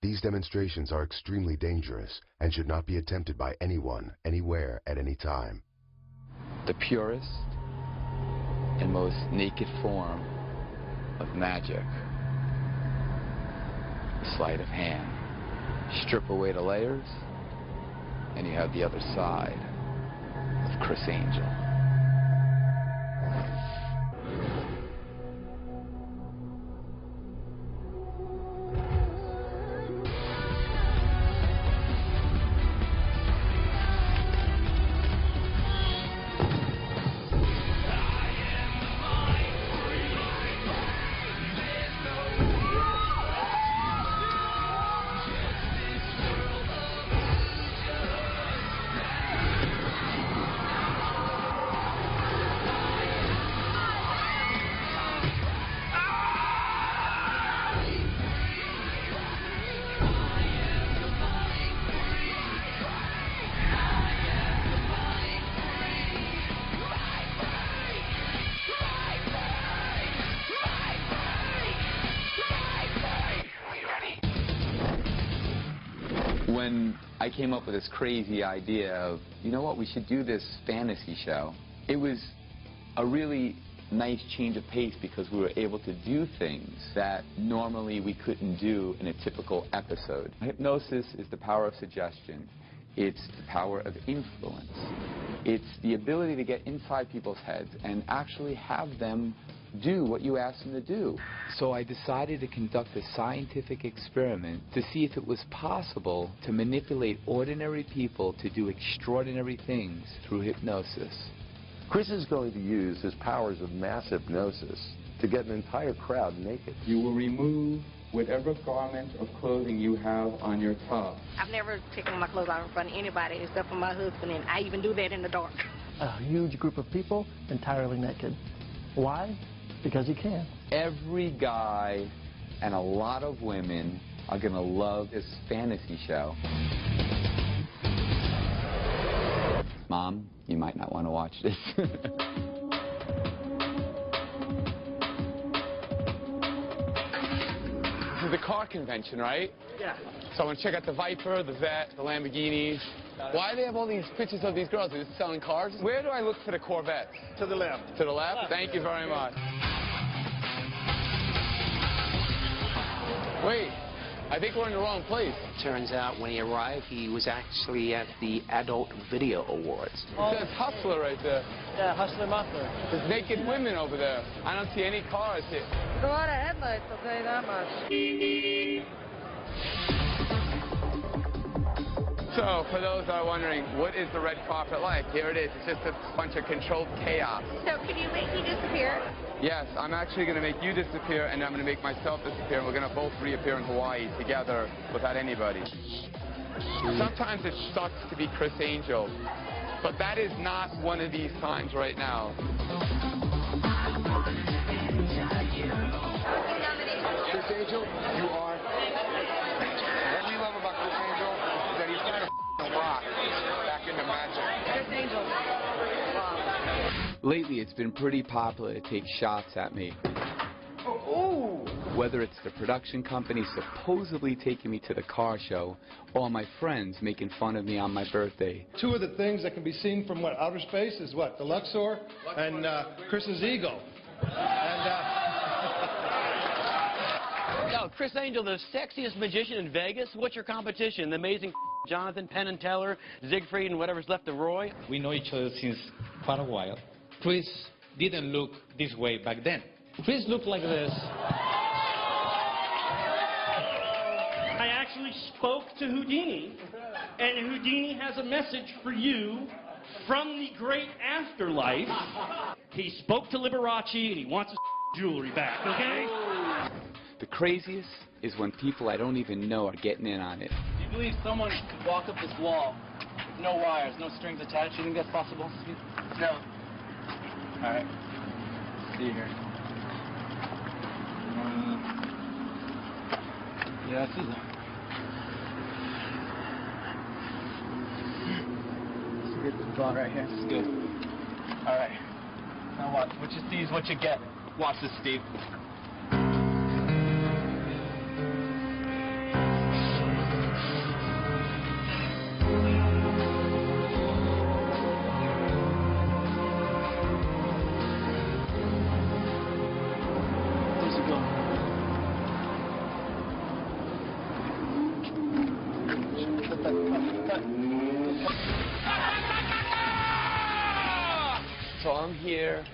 These demonstrations are extremely dangerous and should not be attempted by anyone, anywhere, at any time. The purest and most naked form of magic. The sleight of hand. Strip away the layers, and you have the other side of Criss Angel. When I came up with this crazy idea of, you know what, we should do this fantasy show, it was a really nice change of pace because we were able to do things that normally we couldn't do in a typical episode. Hypnosis is the power of suggestion. It's the power of influence. It's the ability to get inside people's heads and actually have them do what you ask them to do. So I decided to conduct a scientific experiment to see if it was possible to manipulate ordinary people to do extraordinary things through hypnosis. Criss is going to use his powers of mass hypnosis to get an entire crowd naked. You will remove whatever garment of clothing you have on your top. I've never taken my clothes off in front of anybody except for my husband, and I even do that in the dark. A huge group of people entirely naked. Why? Because he can. Every guy and a lot of women are going to love this fantasy show. Mom, you might not want to watch this. This is the car convention, right? Yeah. So I want to check out the Viper, the Vet, the Lamborghinis. Why do they have all these pictures of these girls? Are they selling cars? Where do I look for the Corvettes? To the left. To the left? Thank you very much. Wait, I think we're in the wrong place. Turns out when he arrived, he was actually at the Adult Video Awards. It says Hustler right there. Yeah, Hustler Muffler. There's naked women over there. I don't see any cars here. A lot of headlights, I'll tell you that much. So, for those that are wondering, what is the red carpet like? Here it is. It's just a bunch of controlled chaos. So can you make me disappear? Yes, I'm actually going to make you disappear, and I'm going to make myself disappear, and we're going to both reappear in Hawaii together without anybody. Sometimes it sucks to be Criss Angel, but that is not one of these times right now. Criss Angel, you are. What we love about Criss Angel is that he's trying to rock back into magic. Criss Angel. Lately, it's been pretty popular to take shots at me. Oh. Whether it's the production company supposedly taking me to the car show, or my friends making fun of me on my birthday. Two of the things that can be seen from outer space is what? The Luxor and Chris's ego. Yo, Criss Angel, the sexiest magician in Vegas. What's your competition? The amazing Jonathan, Penn and Teller, Siegfried, and whatever's left of Roy? We know each other since quite a while. Criss didn't look this way back then. Criss looked like this. I actually spoke to Houdini, and Houdini has a message for you from the great afterlife. He spoke to Liberace, and he wants his jewelry back, okay? The craziest is when people I don't even know are getting in on it. Do you believe someone could walk up this wall with no wires, no strings attached? You think that's possible? No. All right. See you here. Yeah, this is it. This is good draw right here. This is good. All right. Now watch. What you see is what you get. Watch this, Steve. So I'm here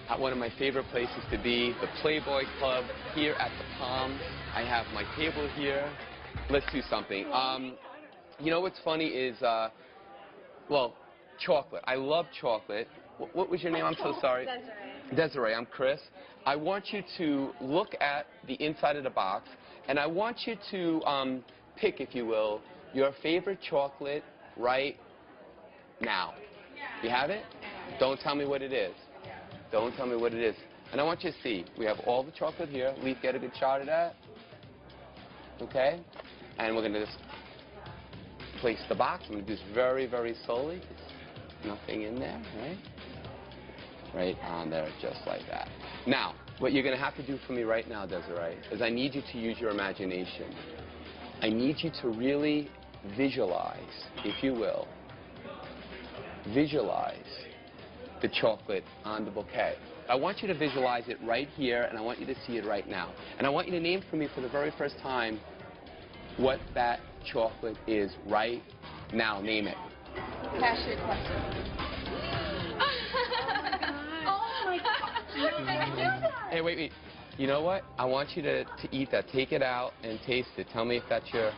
at one of my favorite places to be, the Playboy Club here at the Palms. I have my table here. Let's do something. You know what's funny is, well, chocolate. I love chocolate. What was your name? I'm so sorry. Desiree. Desiree, I'm Chris. I want you to look at the inside of the box, and I want you to pick, if you will, your favorite chocolate right now. You have it? Don't tell me what it is. Don't tell me what it is. And I want you to see, we have all the chocolate here. Leaf, get a good shot of that. Okay? And we're going to just place the box. I'm going to do this very, very slowly. Nothing in there, right? Right on there, just like that. Now, what you're going to have to do for me right now, Desiree, is I need you to use your imagination. I need you to really visualize, if you will, visualize the chocolate on the bouquet. I want you to visualize it right here, and I want you to see it right now. And I want you to name for me for the very first time what that chocolate is right now. Name it. Cashew cluster. Oh my God. Hey, wait. You know what? I want you to eat that. Take it out and taste it. Tell me if that's your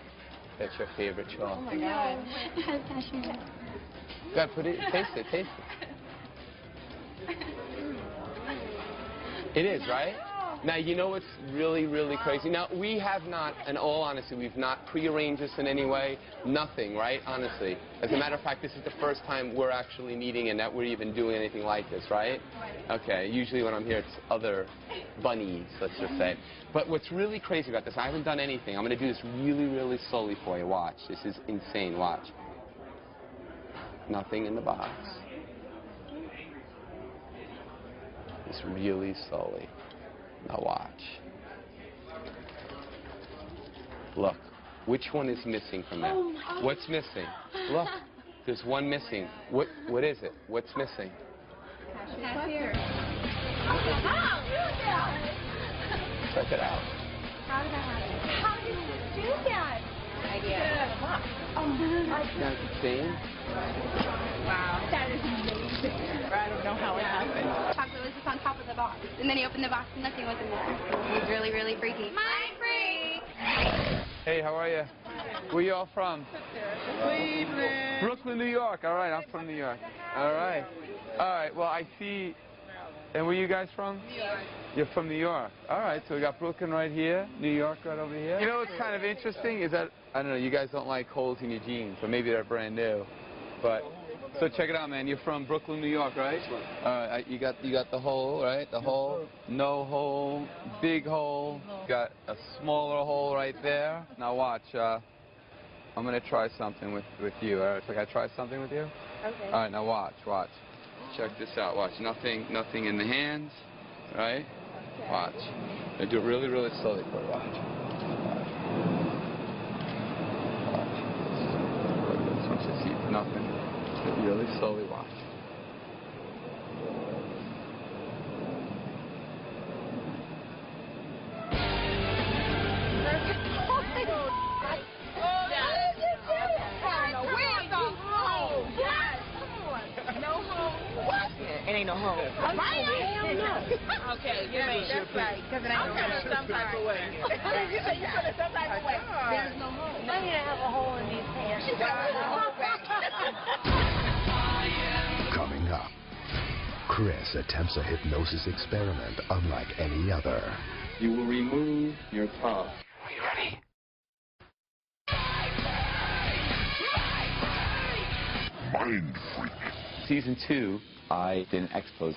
favorite chocolate. Oh my God. It has cashew. Go ahead, taste it. It is, right? Now, you know what's really, really crazy? Now, we have not, in all honesty, we've not prearranged this in any way. Nothing, right? Honestly. As a matter of fact, this is the first time we're actually meeting and that we're even doing anything like this, right? Okay, usually when I'm here, it's other bunnies, let's just say. But what's really crazy about this, I haven't done anything. I'm going to do this really, really slowly for you. Watch. This is insane. Watch. Nothing in the box. Just really slowly. Now watch. Look, which one is missing from that? What's missing? Look, there's one missing. What is it? What's missing? Cashew. Check it out. How did that happen? How did you do that? Idea. Now it's the same. Wow. That is amazing. I don't know how it happened. Chocolate was just on top of the box. And then he opened the box and nothing was in there. It was really, really freaky. Mindfreak! Hey, how are you? Where you all from? Cleveland. Brooklyn, New York. All right, I'm from New York. All right. All right, well, I see. And where you guys from? New York. You're from New York. All right, so we got Brooklyn right here, New York right over here. You know what's kind of interesting is that, I don't know, you guys don't like holes in your jeans, or maybe they're brand new. But, so check it out, man. You're from Brooklyn, New York, right? All right, you got the hole, right? The hole, no hole, big hole. Got a smaller hole right there. Now watch, I'm going to try something with you. All right, so can I try something with you? Okay. All right, now watch. Check this out. Watch. Nothing in the hands, right? Okay. Watch. I do it really, really slowly for you. Watch. Watch. Just see nothing. Do it really slowly. Watch. It ain't no hole. Right? Hell no. Okay, you're right. That's right. Because it ain't no hole. I'm feeling some type of way. You say you're feeling some type of way. There's no hole. I need to have a hole in these pants. Coming up, Chris attempts a hypnosis experiment unlike any other. You will remove your top. Are you ready? Mind freak. Season 2, I did an expose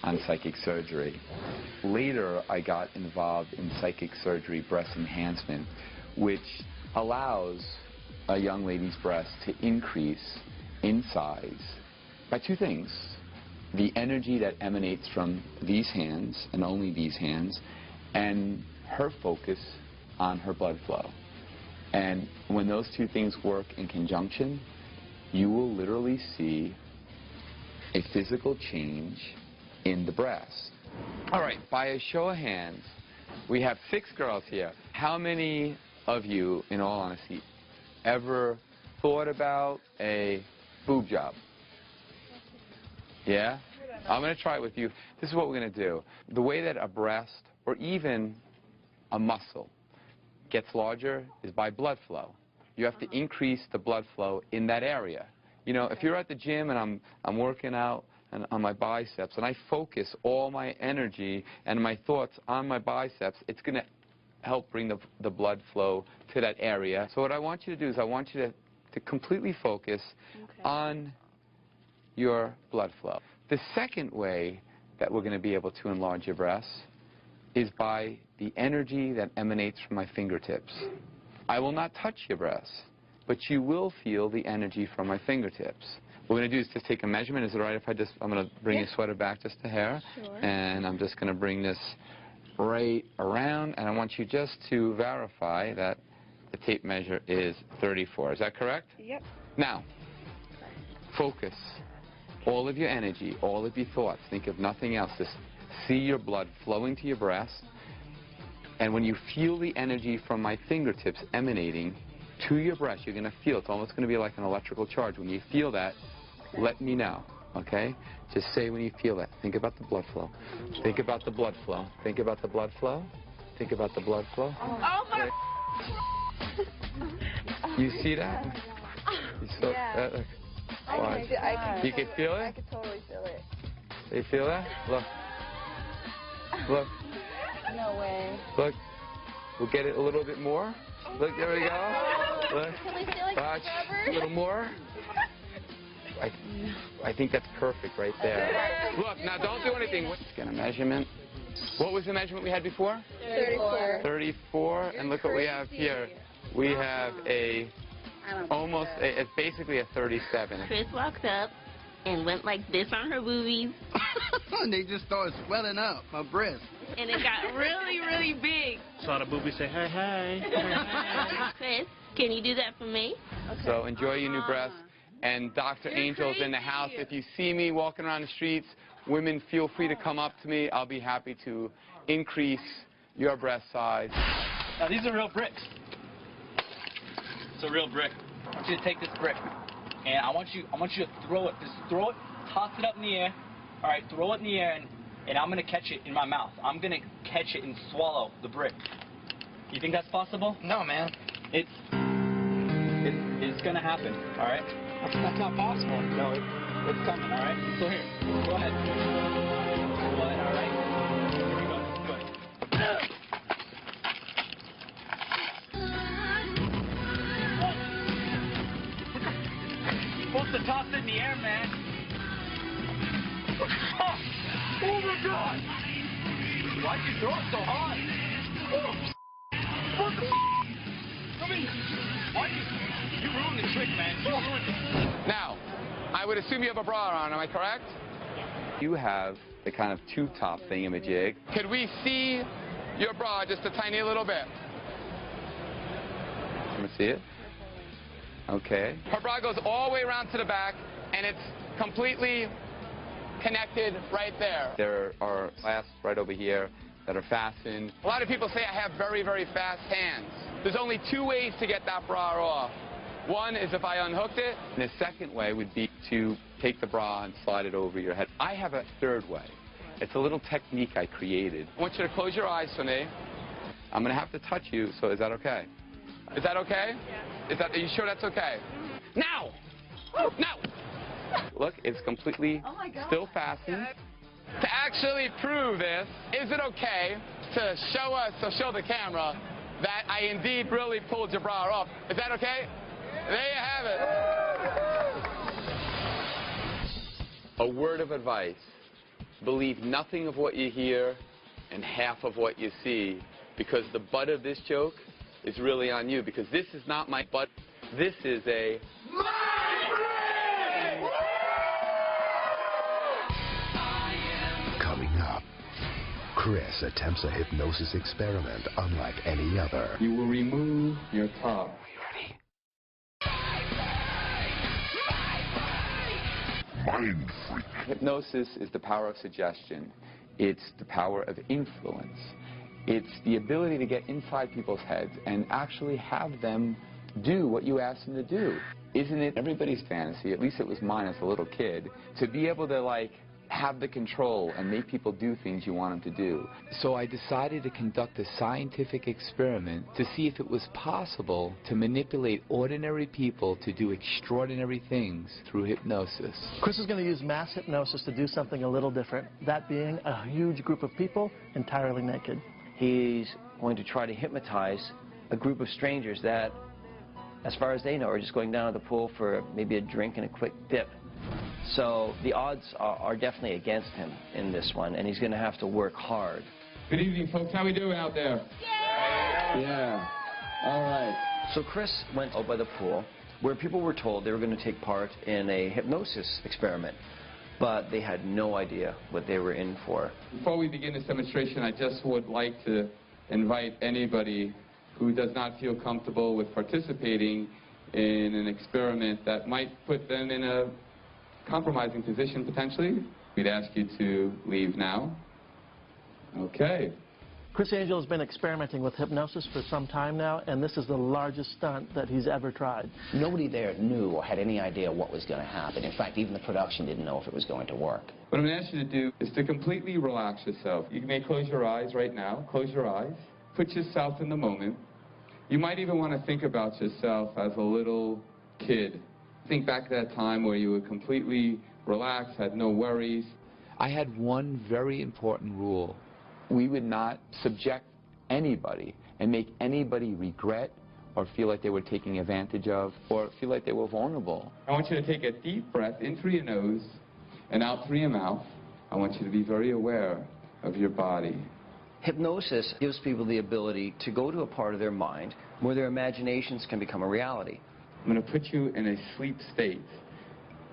on psychic surgery. Later, I got involved in psychic surgery breast enhancement, which allows a young lady's breast to increase in size by two things: the energy that emanates from these hands, and only these hands, and her focus on her blood flow. And when those two things work in conjunction, you will literally see a physical change in the breast. All right, by a show of hands, we have 6 girls here. How many of you, in all honesty, ever thought about a boob job? Yeah? I'm going to try it with you. This is what we're going to do. The way that a breast or even a muscle gets larger is by blood flow. You have to increase the blood flow in that area. You know, if you're at the gym and I'm working out and on my biceps and I focus all my energy and my thoughts on my biceps, it's going to help bring the blood flow to that area. So what I want you to do is I want you to completely focus on your blood flow. The second way that we're going to be able to enlarge your breasts is by the energy that emanates from my fingertips. I will not touch your breasts, but you will feel the energy from my fingertips. What we're going to do is just take a measurement. Is it all right if I'm going to bring your sweater back just a hair? Sure. And I'm just going to bring this right around, and I want you just to verify that the tape measure is 34. Is that correct? Yep. Now, focus. All of your energy, all of your thoughts, think of nothing else. Just see your blood flowing to your breast. And when you feel the energy from my fingertips emanating to your breast, you're going to feel it's almost going to be like an electrical charge. When you feel that, let me know, okay? Just say when you feel that. Think about the blood flow. Think about the blood flow. Think about the blood flow. Think about the blood flow. Oh my. You see that? You saw Yeah. that? You can feel it? I can totally feel it. You feel that? Look. Look. No way. Look. We'll get it a little bit more. Look, there we go. Look. Can we feel like Watch. A little more. I think that's perfect right there. Look, now don't do anything. Let's get a measurement. What was the measurement we had before? 34. 34. And look what we have here. We have it's basically a 37. Criss walked up and went like this on her boobies. And they just started swelling up, my breasts. And it got really, really big. Saw the boobies say, hey, hey. Criss, can you do that for me? Okay. So enjoy your new breasts. And Dr. Angel's in the house. If you see me walking around the streets, women, feel free to come up to me. I'll be happy to increase your breast size. Now, these are real bricks. It's a real brick. I want you to take this brick, and I want you to throw it. Just throw it, toss it up in the air. All right, throw it in the air, and I'm going to catch it in my mouth. I'm going to catch it and swallow the brick. You think that's possible? No, man. It's going to happen, all right? That's not possible. No, it's coming, all right? So here, go ahead. Go ahead, all right? Here we go. Good. You're supposed to toss it in the air, man. Oh my God! Why'd you throw it so hard? What the I mean, why'd you ruined the trick, man. You ruined it. Now, I would assume you have a bra on, am I correct? You have the kind of two-top thingamajig. Could we see your bra just a tiny little bit? Let me see it. Okay. Her bra goes all the way around to the back, and it's completely connected right there. There are clasps right over here that are fastened. A lot of people say I have very, very fast hands. There's only two ways to get that bra off. One is if I unhooked it, and the second way would be to take the bra and slide it over your head. I have a third way. It's a little technique I created. I want you to close your eyes for me. I'm going to have to touch you, so is that okay? Is that okay? Yeah. Are you sure that's okay? Now! Now! Look, it's completely still fastened. To actually prove this, is it okay to show us, or show the camera, that I indeed really pulled your bra off? Is that okay? There you have it. A word of advice. Believe nothing of what you hear and half of what you see, because the butt of this joke is really on you, because this is not my butt. This is a Coming up, Criss attempts a hypnosis experiment unlike any other. You will remove your top. Mindfreak. Hypnosis is the power of suggestion. It's the power of influence. It's the ability to get inside people's heads and actually have them do what you ask them to do. Isn't it everybody's fantasy, at least it was mine as a little kid, to be able to, like, have the control and make people do things you want them to do. So I decided to conduct a scientific experiment to see if it was possible to manipulate ordinary people to do extraordinary things through hypnosis. Criss is going to use mass hypnosis to do something a little different, that being a huge group of people entirely naked. He's going to try to hypnotize a group of strangers that, as far as they know, are just going down to the pool for maybe a drink and a quick dip. So the odds are definitely against him in this one, and he's going to have to work hard. Good evening, folks. How we doing out there? Yeah. All right. So Criss went out by the pool, where people were told they were going to take part in a hypnosis experiment, but they had no idea what they were in for. Before we begin this demonstration, I just would like to invite anybody who does not feel comfortable with participating in an experiment that might put them in a compromising position, potentially. We'd ask you to leave now. Okay. Criss Angel has been experimenting with hypnosis for some time now, and this is the largest stunt that he's ever tried. Nobody there knew or had any idea what was going to happen. In fact, even the production didn't know if it was going to work. What I'm going to ask you to do is to completely relax yourself. You may close your eyes right now. Close your eyes. Put yourself in the moment. You might even want to think about yourself as a little kid. Think back to that time where you were completely relaxed, had no worries. I had one very important rule. We would not subject anybody and make anybody regret or feel like they were taken advantage of or feel like they were vulnerable. I want you to take a deep breath in through your nose and out through your mouth. I want you to be very aware of your body. Hypnosis gives people the ability to go to a part of their mind where their imaginations can become a reality. I'm going to put you in a sleep state.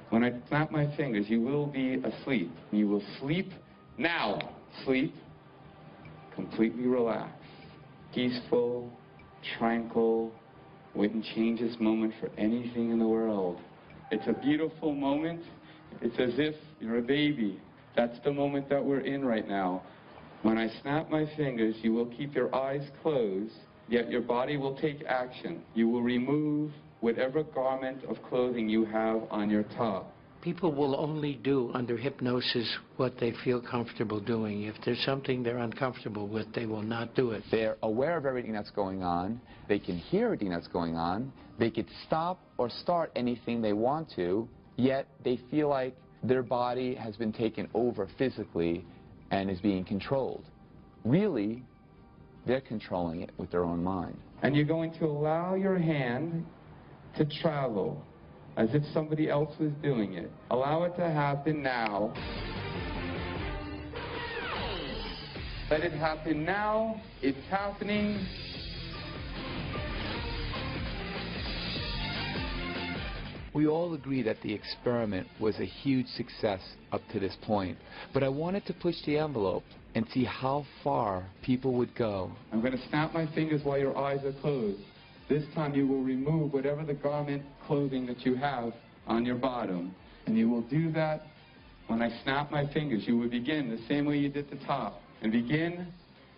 When I snap my fingers, you will be asleep. You will sleep now. Sleep. Completely relaxed. Peaceful, tranquil. Wouldn't change this moment for anything in the world. It's a beautiful moment. It's as if you're a baby. That's the moment that we're in right now. When I snap my fingers, you will keep your eyes closed, yet your body will take action. You will remove whatever garment of clothing you have on your top. People will only do under hypnosis what they feel comfortable doing. If there's something they're uncomfortable with, they will not do it. They're aware of everything that's going on. They can hear everything that's going on. They could stop or start anything they want to, yet they feel like their body has been taken over physically and is being controlled. Really, they're controlling it with their own mind. And you're going to allow your hand to travel as if somebody else was doing it. Allow it to happen now. Let it happen now. It's happening. We all agree that the experiment was a huge success up to this point, but I wanted to push the envelope and see how far people would go. I'm going to snap my fingers while your eyes are closed. This time you will remove whatever the garment clothing that you have on your bottom, and you will do that when I snap my fingers. You will begin the same way you did the top, and begin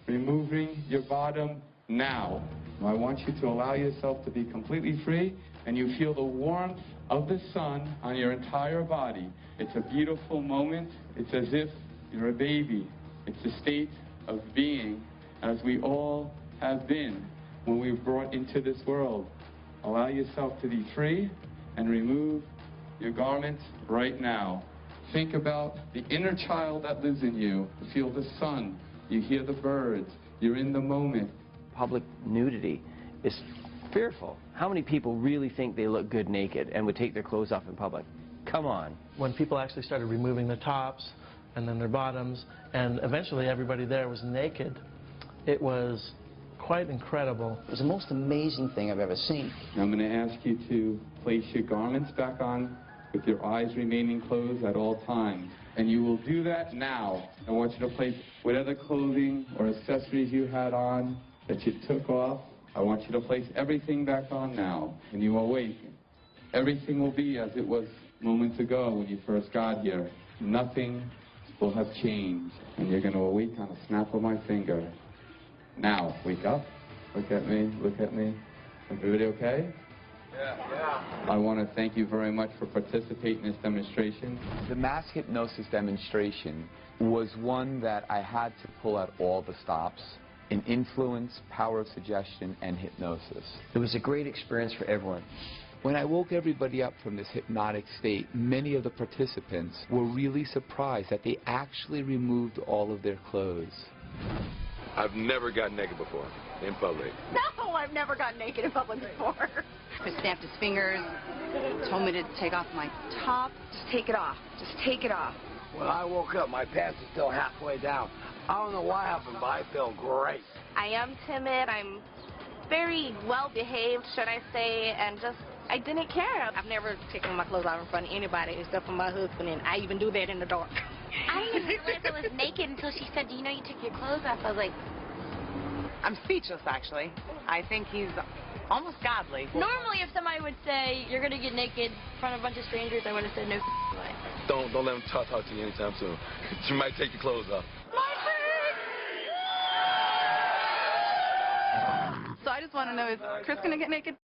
removing your bottom now. I want you to allow yourself to be completely free, and you feel the warmth of the sun on your entire body. It's a beautiful moment. It's as if you're a baby. It's a state of being, as we all have been when we were brought into this world. Allow yourself to be free and remove your garments right now. Think about the inner child that lives in you. You feel the sun. You hear the birds. You're in the moment. Public nudity is fearful. How many people really think they look good naked and would take their clothes off in public? Come on. When people actually started removing their tops and then their bottoms, and eventually everybody there was naked, it was quite incredible. It was the most amazing thing I've ever seen. I'm going to ask you to place your garments back on with your eyes remaining closed at all times. And you will do that now. I want you to place whatever clothing or accessories you had on that you took off. I want you to place everything back on now. And you awaken. Everything will be as it was moments ago when you first got here. Nothing will have changed. And you're going to awake on a snap of my finger. Now, wake up. Look at me. Look at me. Everybody okay? I want to thank you very much for participating in this demonstration. The mass hypnosis demonstration was one that I had to pull out all the stops in influence, power of suggestion, and hypnosis. It was a great experience for everyone. When I woke everybody up from this hypnotic state, many of the participants were really surprised that they actually removed all of their clothes. I've never gotten naked before in public. No, I've never gotten naked in public before. Chris snapped his fingers, told me to take off my top. Just take it off. Just take it off. When I woke up, my pants are still halfway down. I don't know what happened, but I feel great. I am timid. I'm very well behaved, should I say, and just, I didn't care. I've never taken my clothes off in front of anybody except for my husband, and I even do that in the dark. I didn't even realize I was naked until she said, do you know you took your clothes off? I was like... I'm speechless, actually. I think he's almost godly. Normally, if somebody would say, you're going to get naked in front of a bunch of strangers, I would have said no way. Don't let him talk to you anytime soon. She might take your clothes off. So I just want to know, is Chris going to get naked?